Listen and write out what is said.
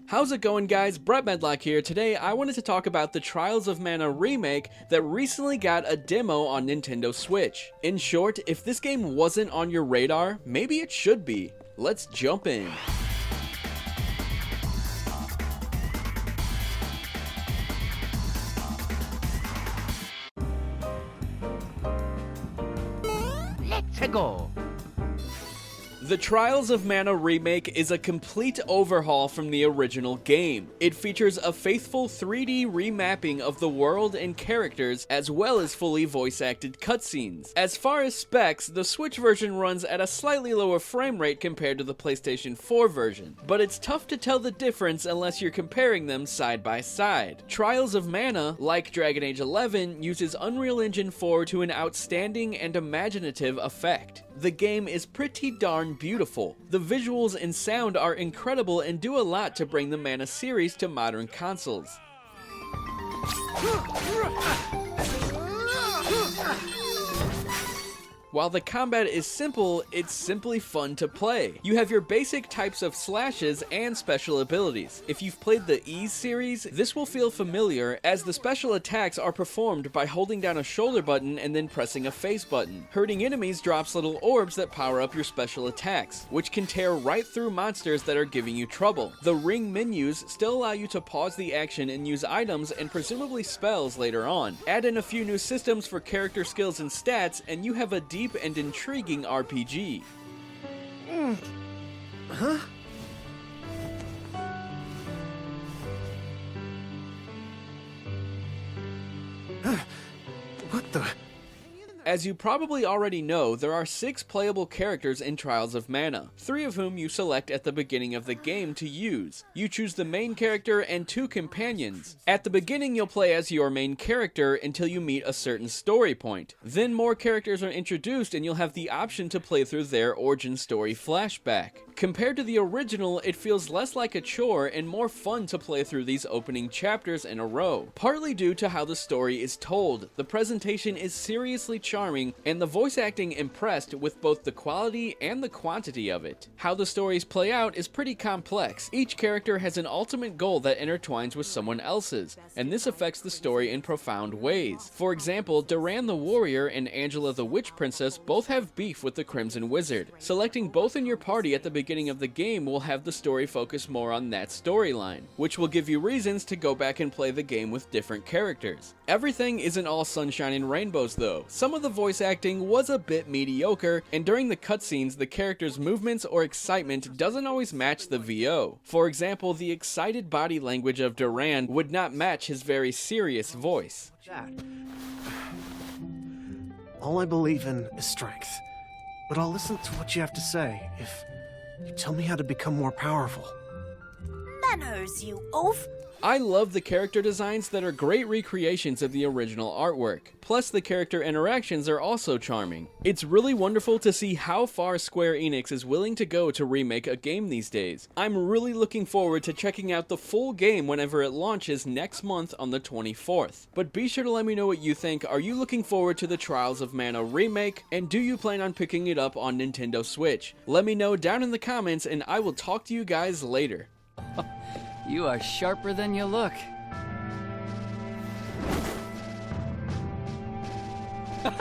How's it going, guys? Brett Medlock here. Today I wanted to talk about the Trials of Mana remake that recently got a demo on Nintendo Switch. In short, if this game wasn't on your radar, maybe it should be. Let's jump in. Let's go. The Trials of Mana remake is a complete overhaul from the original game. It features a faithful 3D remapping of the world and characters, as well as fully voice-acted cutscenes. As far as specs, the Switch version runs at a slightly lower frame rate compared to the PlayStation 4 version, but it's tough to tell the difference unless you're comparing them side by side. Trials of Mana, like Dragon Age 11, uses Unreal Engine 4 to an outstanding and imaginative effect. The game is pretty darn beautiful. The visuals and sound are incredible and do a lot to bring the Mana series to modern consoles. While the combat is simple, it's simply fun to play. You have your basic types of slashes and special abilities. If you've played the Ys series, this will feel familiar, as the special attacks are performed by holding down a shoulder button and then pressing a face button. Hurting enemies drops little orbs that power up your special attacks, which can tear right through monsters that are giving you trouble. The ring menus still allow you to pause the action and use items and presumably spells later on. Add in a few new systems for character skills and stats, and you have a deep and intriguing RPG. Huh? What the? As you probably already know, there are 6 playable characters in Trials of Mana, 3 of whom you select at the beginning of the game to use. You choose the main character and 2 companions. At the beginning, you'll play as your main character until you meet a certain story point. Then more characters are introduced and you'll have the option to play through their origin story flashback. Compared to the original, it feels less like a chore and more fun to play through these opening chapters in a row, partly due to how the story is told. The presentation is seriously charming, and the voice acting impressed with both the quality and the quantity of it. How the stories play out is pretty complex. Each character has an ultimate goal that intertwines with someone else's, and this affects the story in profound ways. For example, Duran the Warrior and Angela the Witch Princess both have beef with the Crimson Wizard. Selecting both in your party at the beginning of the game will have the story focus more on that storyline, which will give you reasons to go back and play the game with different characters. Everything isn't all sunshine and rainbows though. Some of the voice acting was a bit mediocre, and during the cutscenes the character's movements or excitement doesn't always match the VO. For example, the excited body language of Duran would not match his very serious voice. All I believe in is strength, but I'll listen to what you have to say if you tell me how to become more powerful. Manners, you oaf! I love the character designs that are great recreations of the original artwork. Plus, the character interactions are also charming. It's really wonderful to see how far Square Enix is willing to go to remake a game these days. I'm really looking forward to checking out the full game whenever it launches next month on the 24th. But be sure to let me know what you think. Are you looking forward to the Trials of Mana remake? And do you plan on picking it up on Nintendo Switch? Let me know down in the comments, and I will talk to you guys later. You are sharper than you look.